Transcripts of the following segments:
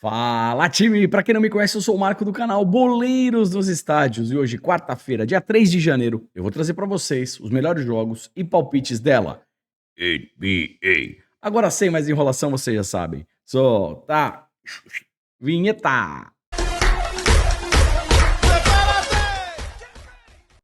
Fala, time! Pra quem não me conhece, eu sou o Marco do canal Boleiros dos Estádios e hoje, quarta-feira, dia 3 de janeiro, eu vou trazer pra vocês os melhores jogos e palpites dela, NBA. Agora, sem mais enrolação, vocês já sabem. Solta vinheta!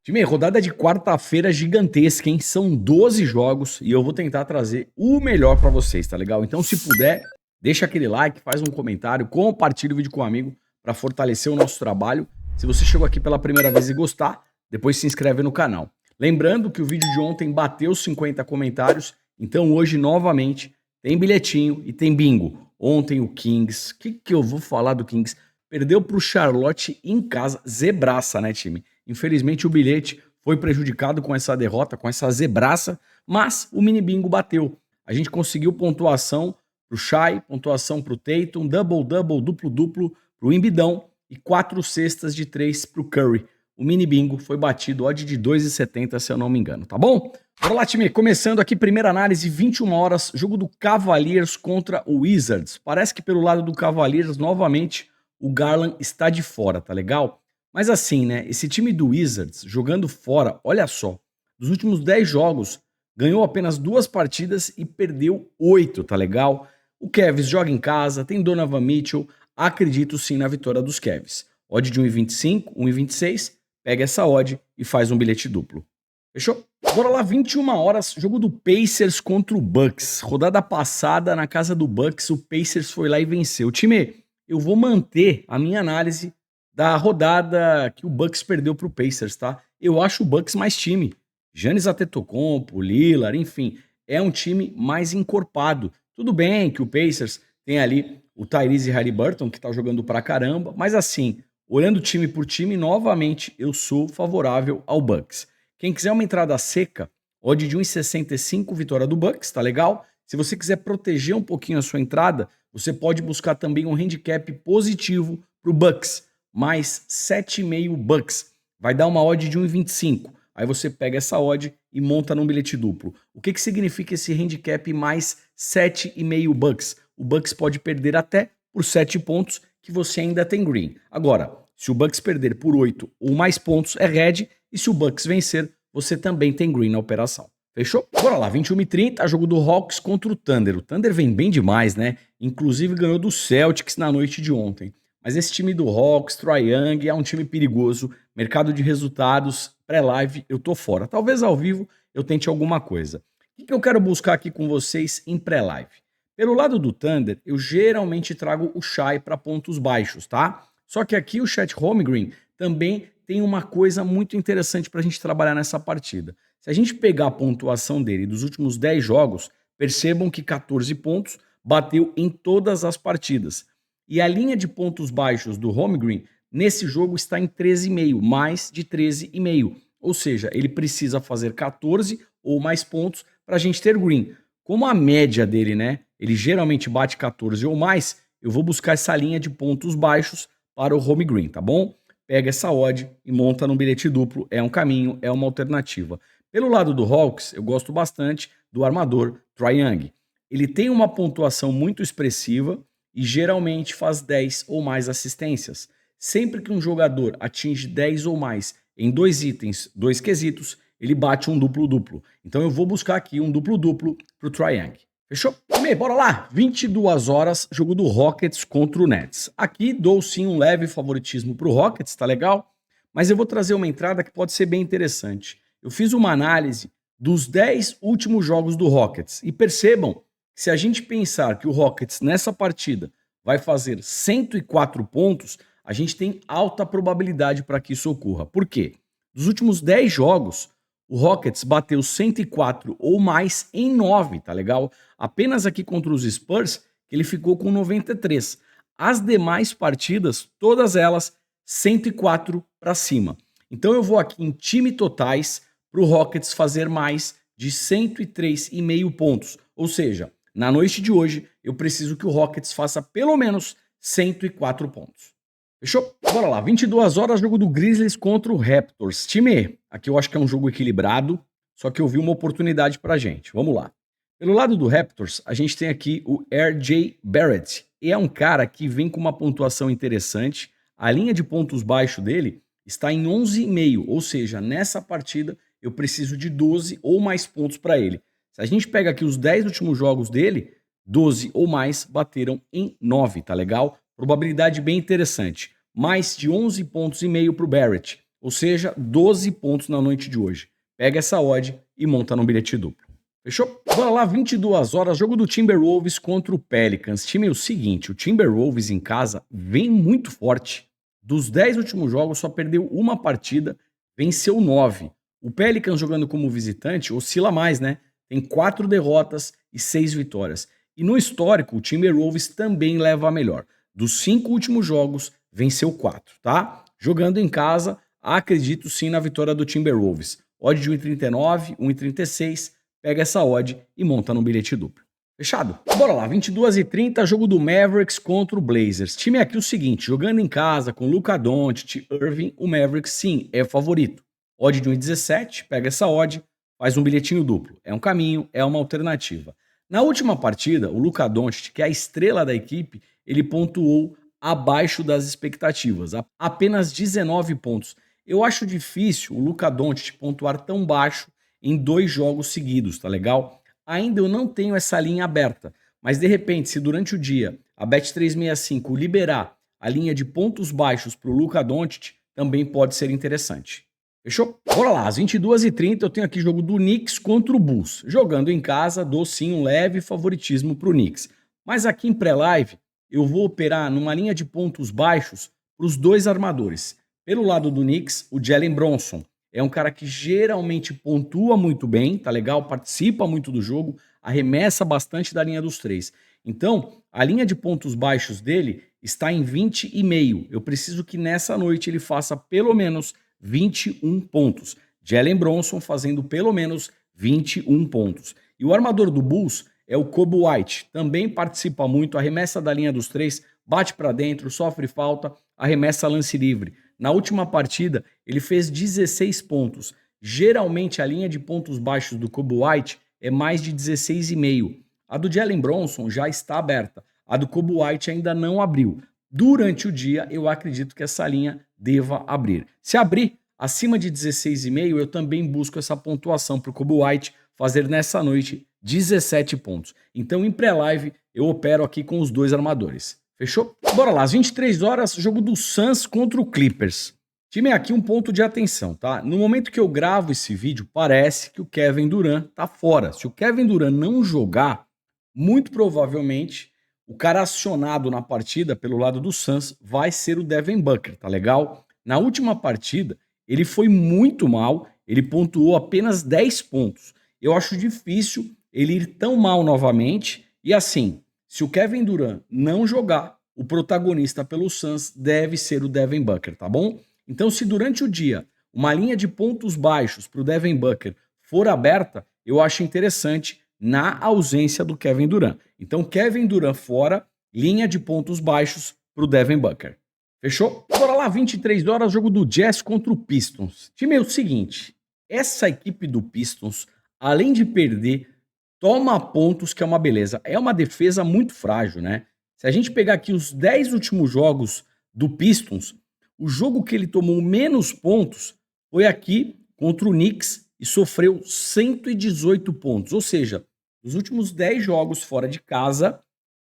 Time, rodada de quarta-feira gigantesca, hein? São 12 jogos e eu vou tentar trazer o melhor pra vocês, tá legal? Então, se puder, deixa aquele like, faz um comentário, compartilha o vídeo com um amigo pra fortalecer o nosso trabalho. Se você chegou aqui pela primeira vez e gostar, depois se inscreve no canal. Lembrando que o vídeo de ontem bateu 50 comentários, então hoje, novamente, tem bilhetinho e tem bingo. Ontem o Kings, o que eu vou falar do Kings? Perdeu pro Charlotte em casa, zebraça, né, time? Infelizmente o bilhete foi prejudicado com essa derrota, com essa zebraça, mas o mini bingo bateu. A gente conseguiu pontuação pro Shai, pontuação pro Tatum, double-double, duplo-duplo pro Embidão e 4 cestas de 3 pro Curry. O mini bingo foi batido, odd de 2,70 se eu não me engano, tá bom? Bora lá, time, começando aqui, primeira análise, 21 horas, jogo do Cavaliers contra o Wizards. Parece que pelo lado do Cavaliers, novamente, o Garland está de fora, tá legal? Mas assim, né, esse time do Wizards, jogando fora, olha só, dos últimos 10 jogos, ganhou apenas 2 partidas e perdeu 8, tá legal? O Cavs joga em casa, tem Donovan Mitchell, acredito sim na vitória dos Cavs. Odd de 1,25, 1,26, pega essa odd e faz um bilhete duplo. Fechou? Bora lá, 21 horas, jogo do Pacers contra o Bucks. Rodada passada, na casa do Bucks, o Pacers foi lá e venceu. Time, eu vou manter a minha análise da rodada que o Bucks perdeu pro Pacers, tá? Eu acho o Bucks mais time. Giannis Antetokounmpo, Lillard, enfim, é um time mais encorpado. Tudo bem que o Pacers tem ali o Tyrese Haliburton, que tá jogando pra caramba, mas assim, olhando time por time, novamente, eu sou favorável ao Bucks. Quem quiser uma entrada seca, odd de 1,65, vitória do Bucks, tá legal? Se você quiser proteger um pouquinho a sua entrada, você pode buscar também um handicap positivo pro Bucks, mais 7,5 Bucks. Vai dar uma odd de 1,25. Aí você pega essa odd e monta num bilhete duplo. O que significa esse handicap mais 7,5 Bucks? O Bucks pode perder até por 7 pontos, que você ainda tem green. Agora, se o Bucks perder por 8 ou mais pontos, é red. E se o Bucks vencer, você também tem green na operação. Fechou? Bora lá, 21h30, jogo do Hawks contra o Thunder. O Thunder vem bem demais, né? Inclusive ganhou do Celtics na noite de ontem. Mas esse time do Hawks, Trae Young, é um time perigoso. Mercado de resultados, pré-live, eu tô fora. Talvez ao vivo eu tente alguma coisa. O que eu quero buscar aqui com vocês em pré-live? Pelo lado do Thunder, eu geralmente trago o Shai para pontos baixos, tá? Só que aqui o Chet Holmgren também tem uma coisa muito interessante para a gente trabalhar nessa partida. Se a gente pegar a pontuação dele dos últimos 10 jogos, percebam que 14 pontos bateu em todas as partidas. E a linha de pontos baixos do Holmgren nesse jogo está em 13,5, mais de 13,5. Ou seja, ele precisa fazer 14 ou mais pontos para a gente ter green. Como a média dele, né, ele geralmente bate 14 ou mais, eu vou buscar essa linha de pontos baixos para o Holmgren, tá bom? Pega essa odd e monta num bilhete duplo, é um caminho, é uma alternativa. Pelo lado do Hawks, eu gosto bastante do armador Trae Young. Ele tem uma pontuação muito expressiva e geralmente faz 10 ou mais assistências. Sempre que um jogador atinge 10 ou mais em 2 itens, 2 quesitos, ele bate um duplo-duplo. Então eu vou buscar aqui um duplo-duplo pro Trae Young. Fechou? Bora lá, 22 horas, jogo do Rockets contra o Nets. Aqui dou sim um leve favoritismo pro Rockets, tá legal? Mas eu vou trazer uma entrada que pode ser bem interessante. Eu fiz uma análise dos 10 últimos jogos do Rockets e percebam que se a gente pensar que o Rockets nessa partida vai fazer 104 pontos, a gente tem alta probabilidade para que isso ocorra. Por quê? Dos últimos 10 jogos, o Rockets bateu 104 ou mais em 9, tá legal? Apenas aqui contra os Spurs, que ele ficou com 93. As demais partidas, todas elas, 104 para cima. Então eu vou aqui em time totais para o Rockets fazer mais de 103,5 pontos. Ou seja, na noite de hoje, eu preciso que o Rockets faça pelo menos 104 pontos. Fechou? Bora lá, 22 horas, jogo do Grizzlies contra o Raptors. Time, aqui eu acho que é um jogo equilibrado, só que eu vi uma oportunidade pra gente. Vamos lá. Pelo lado do Raptors, a gente tem aqui o R.J. Barrett, é um cara que vem com uma pontuação interessante. A linha de pontos baixo dele está em 11,5, ou seja, nessa partida eu preciso de 12 ou mais pontos para ele. Se a gente pega aqui os 10 últimos jogos dele, 12 ou mais bateram em 9, tá legal? Probabilidade bem interessante. Mais de 11 pontos e meio para o Barrett, ou seja, 12 pontos na noite de hoje. Pega essa odd e monta no bilhete duplo. Fechou? Bora lá, 22 horas, jogo do Timberwolves contra o Pelicans. Time é o seguinte, o Timberwolves em casa vem muito forte. Dos 10 últimos jogos só perdeu uma partida, venceu 9. O Pelicans jogando como visitante oscila mais, né? Tem 4 derrotas e 6 vitórias. E no histórico, o Timberwolves também leva a melhor. Dos 5 últimos jogos, venceu 4, tá? Jogando em casa, acredito sim na vitória do Timberwolves. Odd de 1,39, 1,36, pega essa odd e monta no bilhete duplo. Fechado? Bora lá, 22h30, jogo do Mavericks contra o Blazers. Time aqui o seguinte, jogando em casa com Luka Doncic, Irving, o Mavericks sim, é favorito. Odd de 1,17, pega essa odd, faz um bilhetinho duplo. É um caminho, é uma alternativa. Na última partida, o Luka Doncic, que é a estrela da equipe, ele pontuou abaixo das expectativas, apenas 19 pontos. Eu acho difícil o Luka Doncic pontuar tão baixo em 2 jogos seguidos, tá legal? Ainda eu não tenho essa linha aberta, mas de repente, se durante o dia a Bet365 liberar a linha de pontos baixos para o Luka Doncic, também pode ser interessante. Fechou? Bora lá, às 22h30 eu tenho aqui jogo do Knicks contra o Bulls. Jogando em casa, dou sim um leve favoritismo para o Knicks. Mas aqui em pré-live, eu vou operar numa linha de pontos baixos para os 2 armadores. Pelo lado do Knicks, o Jalen Brunson é um cara que geralmente pontua muito bem, tá legal? Participa muito do jogo, arremessa bastante da linha dos 3. Então, a linha de pontos baixos dele está em 20,5. Eu preciso que nessa noite ele faça pelo menos 21 pontos. Jalen Brunson fazendo pelo menos 21 pontos. E o armador do Bulls é o Coby White. Também participa muito, arremessa da linha dos 3, bate para dentro, sofre falta, arremessa lance livre. Na última partida, ele fez 16 pontos. Geralmente, a linha de pontos baixos do Coby White é mais de 16,5. A do Jalen Brunson já está aberta. A do Coby White ainda não abriu. Durante o dia, eu acredito que essa linha deva abrir. Se abrir acima de 16,5, eu também busco essa pontuação para o Coby White fazer nessa noite 17 pontos. Então, em pré-live, eu opero aqui com os 2 armadores. Fechou? Bora lá, às 23 horas, jogo do Suns contra o Clippers. Time aqui um ponto de atenção, tá? No momento que eu gravo esse vídeo, parece que o Kevin Durant tá fora. Se o Kevin Durant não jogar, muito provavelmente o cara acionado na partida pelo lado do Suns vai ser o Devin Booker, tá legal? Na última partida, ele foi muito mal, ele pontuou apenas 10 pontos. Eu acho difícil ele ir tão mal novamente e assim, se o Kevin Durant não jogar, o protagonista pelo Suns deve ser o Devin Booker, tá bom? Então, se durante o dia uma linha de pontos baixos para o Devin Booker for aberta, eu acho interessante na ausência do Kevin Durant. Então, Kevin Durant fora, linha de pontos baixos para o Devin Booker. Fechou? Bora lá, 23 horas, jogo do Jazz contra o Pistons. Time é o seguinte, essa equipe do Pistons, além de perder, toma pontos, que é uma beleza. É uma defesa muito frágil, né? Se a gente pegar aqui os 10 últimos jogos do Pistons, o jogo que ele tomou menos pontos foi aqui contra o Knicks e sofreu 118 pontos. Ou seja, nos últimos 10 jogos fora de casa,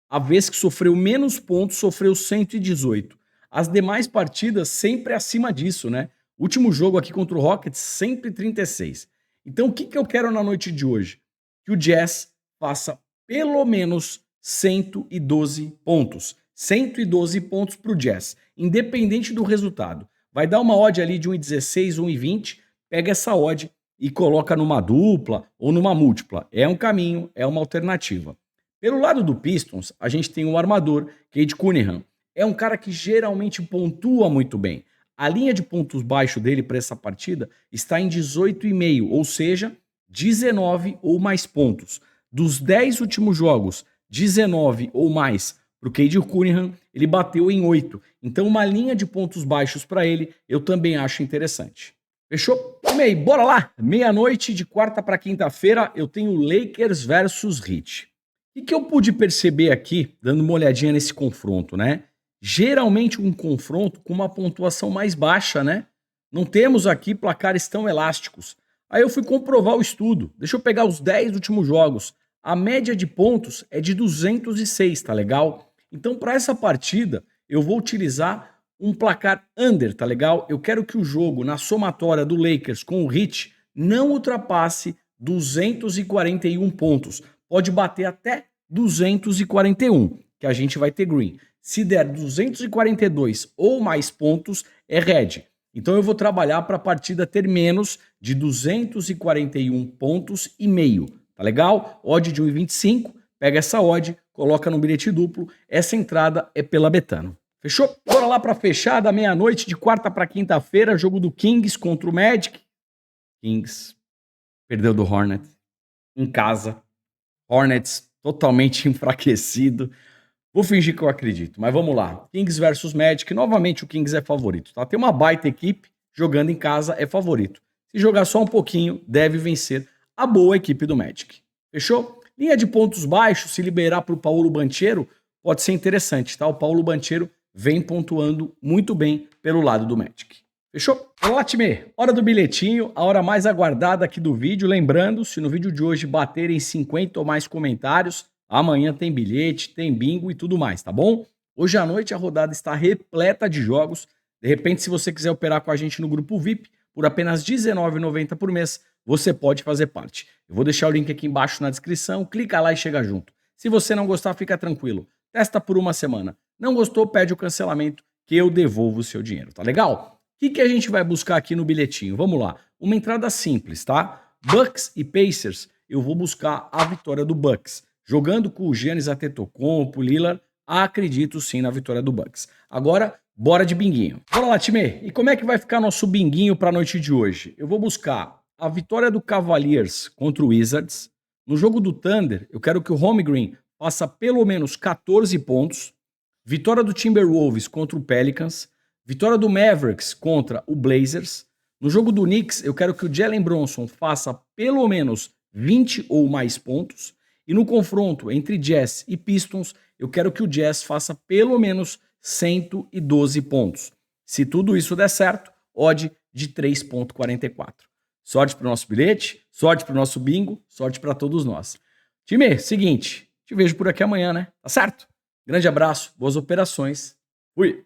a vez que sofreu menos pontos, sofreu 118. As demais partidas sempre acima disso, né? Último jogo aqui contra o Rockets, 136. Então, o que eu quero na noite de hoje? Que o Jazz faça pelo menos 112 pontos. 112 pontos para o Jazz, independente do resultado. Vai dar uma odd ali de 1,16, 1,20, pega essa odd e coloca numa dupla ou numa múltipla. É um caminho, é uma alternativa. Pelo lado do Pistons, a gente tem o armador, Cade Cunningham. É um cara que geralmente pontua muito bem. A linha de pontos baixo dele para essa partida está em 18,5, ou seja, 19 ou mais pontos. Dos 10 últimos jogos, 19 ou mais para o Cade Cunningham, ele bateu em 8. Então, uma linha de pontos baixos para ele, eu também acho interessante. Fechou? E aí, bora lá! Meia-noite de quarta para quinta-feira, eu tenho Lakers versus Heat. Que eu pude perceber aqui, dando uma olhadinha nesse confronto, né? Geralmente um confronto com uma pontuação mais baixa, né? Não temos aqui placares tão elásticos. Aí eu fui comprovar o estudo. Deixa eu pegar os 10 últimos jogos. A média de pontos é de 206, tá legal? Então, para essa partida, eu vou utilizar um placar under, tá legal? Eu quero que o jogo, na somatória do Lakers com o Heat, não ultrapasse 241 pontos. Pode bater até 241, que a gente vai ter green. Se der 242 ou mais pontos, é red. Então eu vou trabalhar para a partida ter menos de 241 pontos e meio. Tá legal? Odd de 1,25. Pega essa odd, coloca no bilhete duplo. Essa entrada é pela Betano. Fechou? Bora lá para fechar da meia-noite de quarta para quinta-feira, jogo do Kings contra o Magic. Kings perdeu do Hornets em casa. Hornets totalmente enfraquecido. Vou fingir que eu acredito, mas vamos lá. Kings versus Magic. Novamente o Kings é favorito, tá? Tem uma baita equipe, jogando em casa é favorito. Se jogar só um pouquinho, deve vencer a boa equipe do Magic. Fechou? Linha de pontos baixos, se liberar para o Paulo Banchero, pode ser interessante, tá? O Paulo Banchero vem pontuando muito bem pelo lado do Magic. Fechou? Olá, time! Hora do bilhetinho, a hora mais aguardada aqui do vídeo. Lembrando, se no vídeo de hoje baterem 50 ou mais comentários, amanhã tem bilhete, tem bingo e tudo mais, tá bom? Hoje à noite a rodada está repleta de jogos. De repente, se você quiser operar com a gente no grupo VIP, por apenas R$19,90 por mês, você pode fazer parte. Eu vou deixar o link aqui embaixo na descrição, clica lá e chega junto. Se você não gostar, fica tranquilo. Testa por uma semana. Não gostou, pede o cancelamento que eu devolvo o seu dinheiro, tá legal? O que a gente vai buscar aqui no bilhetinho? Vamos lá. Uma entrada simples, tá? Bucks e Pacers, eu vou buscar a vitória do Bucks. Jogando com o Giannis Antetokounmpo, o Lillard, acredito sim na vitória do Bucks. Agora, bora de binguinho. Bora lá, time. E como é que vai ficar nosso binguinho para a noite de hoje? Eu vou buscar a vitória do Cavaliers contra o Wizards. No jogo do Thunder, eu quero que o Holmgren faça pelo menos 14 pontos. Vitória do Timberwolves contra o Pelicans. Vitória do Mavericks contra o Blazers. No jogo do Knicks, eu quero que o Jalen Brunson faça pelo menos 20 ou mais pontos. E no confronto entre Jazz e Pistons, eu quero que o Jazz faça pelo menos 112 pontos. Se tudo isso der certo, odd de 3,44. Sorte para o nosso bilhete, sorte para o nosso bingo, sorte para todos nós. Time, seguinte, te vejo por aqui amanhã, né? Tá certo? Grande abraço, boas operações. Fui!